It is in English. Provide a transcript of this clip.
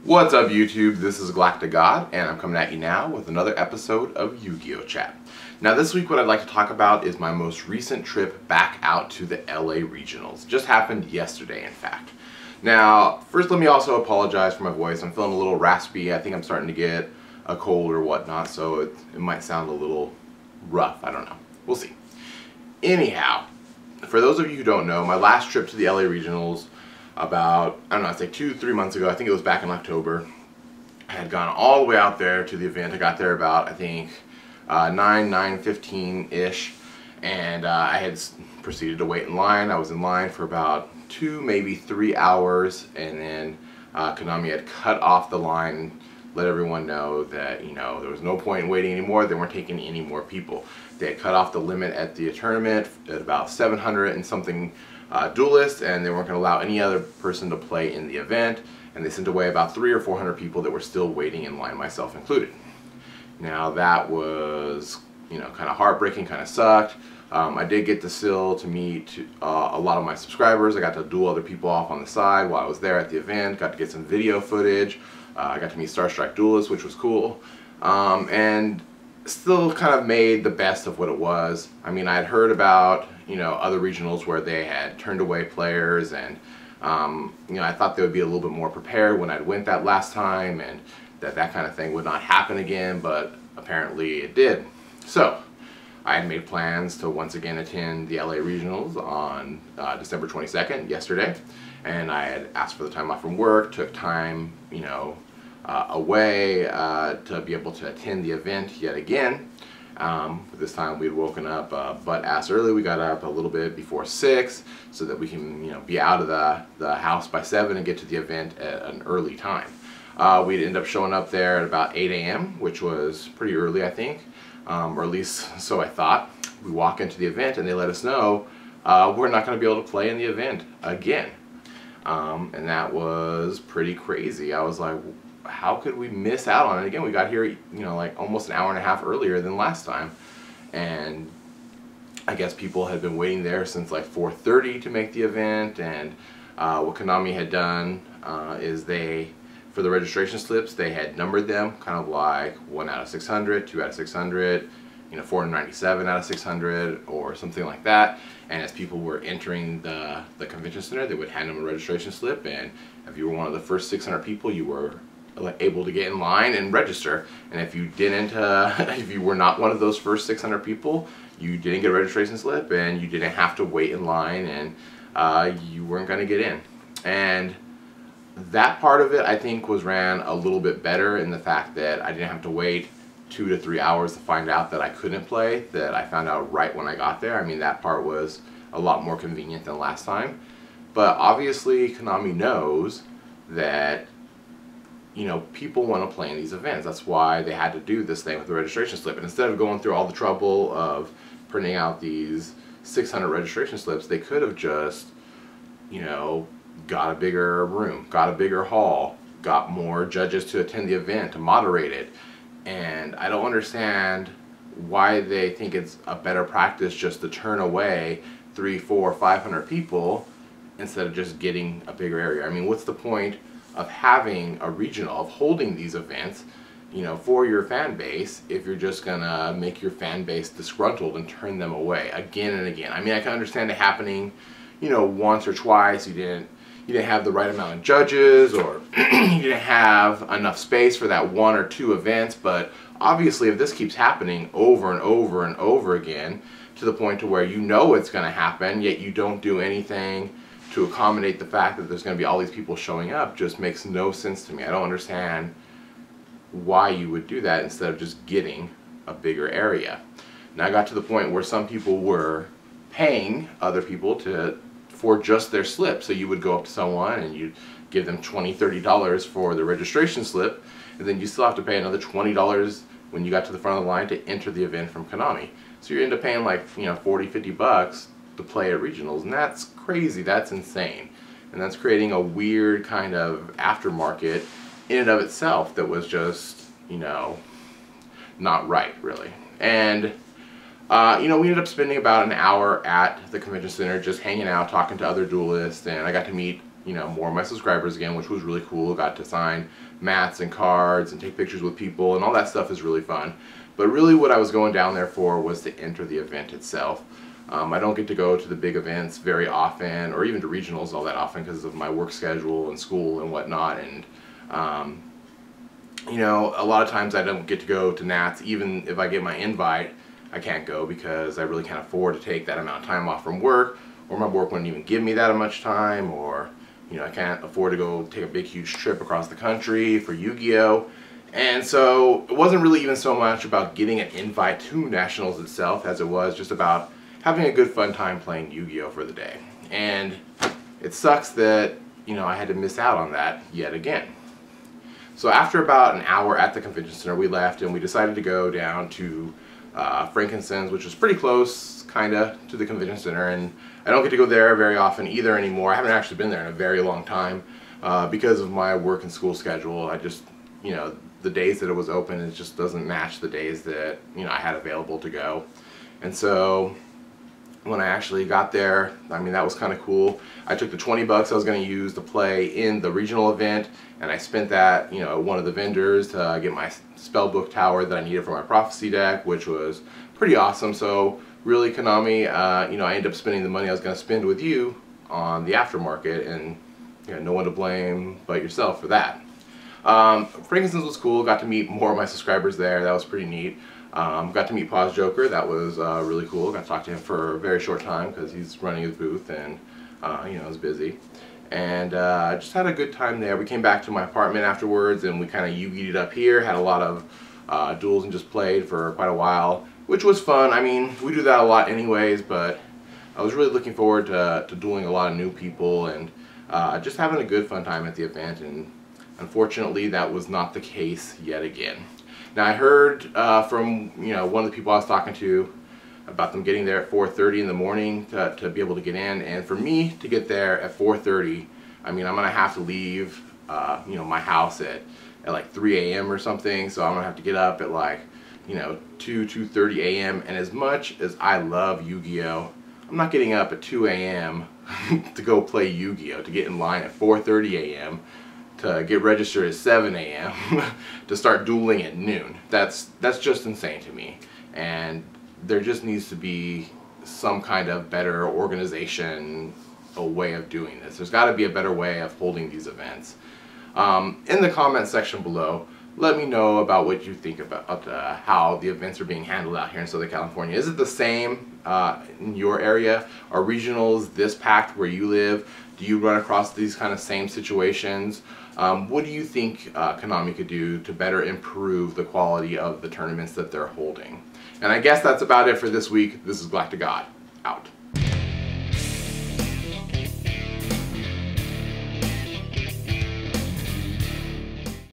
What's up YouTube, this is GalacticGod and I'm coming at you now with another episode of Yugioh Chat. Now this week what I'd like to talk about is my most recent trip back out to the LA Regionals. Just happened yesterday in fact. Now first let me also apologize for my voice. I'm feeling a little raspy. I think I'm starting to get a cold or whatnot, so it might sound a little rough. I don't know. We'll see. Anyhow, for those of you who don't know, my last trip to the LA Regionals about, I don't know, I'd say 2-3 months ago, I think it was back in October, I had gone all the way out there to the event. I got there about, I think, 9:15-ish, and I had proceeded to wait in line. I was in line for about 2, maybe 3 hours, and then Konami had cut off the line, let everyone know that, you know, there was no point in waiting anymore. They weren't taking any more people. They had cut off the limit at the tournament at about 700 and something duelists, and they weren't going to allow any other person to play in the event, and they sent away about 300 or 400 people that were still waiting in line, myself included. Now that was, you know, kind of heartbreaking, kind of sucked. I did get to meet a lot of my subscribers. I got to duel other people off on the side while I was there at the event, got to get some video footage. I got to meet Starstrike Duelists, which was cool, and still kind of made the best of what it was. I mean, I had heard about, you know, other regionals where they had turned away players, and you know, I thought they would be a little bit more prepared when I went that last time, and that kind of thing would not happen again, but apparently it did. So I had made plans to once again attend the LA Regionals on December 22nd, yesterday, and I had asked for the time off from work, took time, you know, away to be able to attend the event yet again. This time we'd woken up butt-ass early. We got up a little bit before 6 so that we can, you know, be out of the house by 7 and get to the event at an early time. We'd end up showing up there at about 8 a.m., which was pretty early, I think, or at least so I thought. We walk into the event and they let us know we're not going to be able to play in the event again. And that was pretty crazy. I was like, how could we miss out on it again? We got here, you know, like almost an hour and a half earlier than last time, and I guess people had been waiting there since like 4:30 to make the event. And what Konami had done is for the registration slips, they had numbered them kind of like 1 out of 600, 2 out of 600, you know, 497 out of 600 or something like that. And as people were entering the convention center, they would hand them a registration slip, and if you were one of the first 600 people, you were able to get in line and register. And if you didn't, if you were not one of those first 600 people, you didn't get a registration slip, and you didn't have to wait in line, and you weren't going to get in. And that part of it, I think, was ran a little bit better in the fact that I didn't have to wait 2 to 3 hours to find out that I couldn't play, that I found out right when I got there. I mean, that part was a lot more convenient than last time. But obviously Konami knows that, you know, people want to play in these events. That's why they had to do this thing with the registration slip. And instead of going through all the trouble of printing out these 600 registration slips, they could have just, you know, got a bigger room, got a bigger hall, got more judges to attend the event, to moderate it. And I don't understand why they think it's a better practice just to turn away 300, 400, 500 people instead of just getting a bigger area. I mean, what's the point of having a regional, of holding these events, you know, for your fan base, if you're just gonna make your fan base disgruntled and turn them away again and again? I mean, I can understand it happening, you know, once or twice. You didn't have the right amount of judges, or you didn't have enough space for that 1 or 2 events. But obviously if this keeps happening over and over and over again, to the point to where you know it's going to happen, yet you don't do anything to accommodate the fact that there's going to be all these people showing up, just makes no sense to me. I don't understand why you would do that instead of just getting a bigger area. Now I got to the point where some people were paying other people for just their slip. So you would go up to someone and you'd give them $20, $30 for the registration slip, and then you still have to pay another $20 when you got to the front of the line to enter the event from Konami. So you end up paying like, you know, 40, 50 bucks to play at regionals, and that's crazy. That's insane. And that's creating a weird kind of aftermarket in and of itself that was just, you know, not right, really. And you know, we ended up spending about an hour at the convention center just hanging out, talking to other duelists, and I got to meet you know, more of my subscribers again, which was really cool. Got to sign mats and cards and take pictures with people, and all that stuff is really fun. But really what I was going down there for was to enter the event itself. I don't get to go to the big events very often, or even to regionals all that often because of my work schedule and school and whatnot. And you know, a lot of times I don't get to go to Nats. Even if I get my invite, I can't go because I really can't afford to take that amount of time off from work, or my work wouldn't even give me that much time, or you know, I can't afford to go take a big huge trip across the country for Yu-Gi-Oh! And so it wasn't really even so much about getting an invite to Nationals itself as it was just about having a good fun time playing Yu-Gi-Oh! For the day. And it sucks that, you know, I had to miss out on that yet again. So after about an hour at the convention center, we left and we decided to go down to Frankincense, which is pretty close, kinda, to the convention center. And I don't get to go there very often either anymore. I haven't actually been there in a very long time because of my work and school schedule. I just, you know, the days that it was open, it just doesn't match the days that, you know, I had available to go. And so when I actually got there, I mean, that was kind of cool. I took the 20 bucks I was going to use to play in the regional event, and I spent that, you know, at one of the vendors to get my spellbook tower that I needed for my prophecy deck, which was pretty awesome. So really, Konami, you know, I ended up spending the money I was going to spend with you on the aftermarket, and you know, no one to blame but yourself for that. Frankincense was cool. Got to meet more of my subscribers there. That was pretty neat. Got to meet Paz Joker. That was really cool. Got to talk to him for a very short time because he's running his booth and you know, is busy. And just had a good time there. We came back to my apartment afterwards and we kind of Yu-Gi'd up here. Had a lot of duels and just played for quite a while, which was fun. I mean, we do that a lot anyways, but I was really looking forward to dueling a lot of new people and just having a good fun time at the event. And unfortunately, that was not the case yet again. Now I heard from, you know, one of the people I was talking to about them getting there at 4:30 in the morning to be able to get in, and for me to get there at 4:30, I mean, I'm gonna have to leave you know, my house at like 3 a.m. or something, so I'm gonna have to get up at like, you know, 2:30 a.m. and as much as I love Yu-Gi-Oh! I'm not getting up at 2 a.m. to go play Yu-Gi-Oh! To get in line at 4:30 a.m. to get registered at 7 a.m. to start dueling at noon. That's just insane to me. And there just needs to be some kind of better organization, a way of doing this. There's got to be a better way of holding these events. In the comment section below, let me know about what you think about how the events are being handled out here in Southern California. Is it the same in your area? Are regionals this packed where you live? Do you run across these kind of same situations? What do you think Konami could do to better improve the quality of the tournaments that they're holding? And I guess that's about it for this week. This is GalacticGod, out.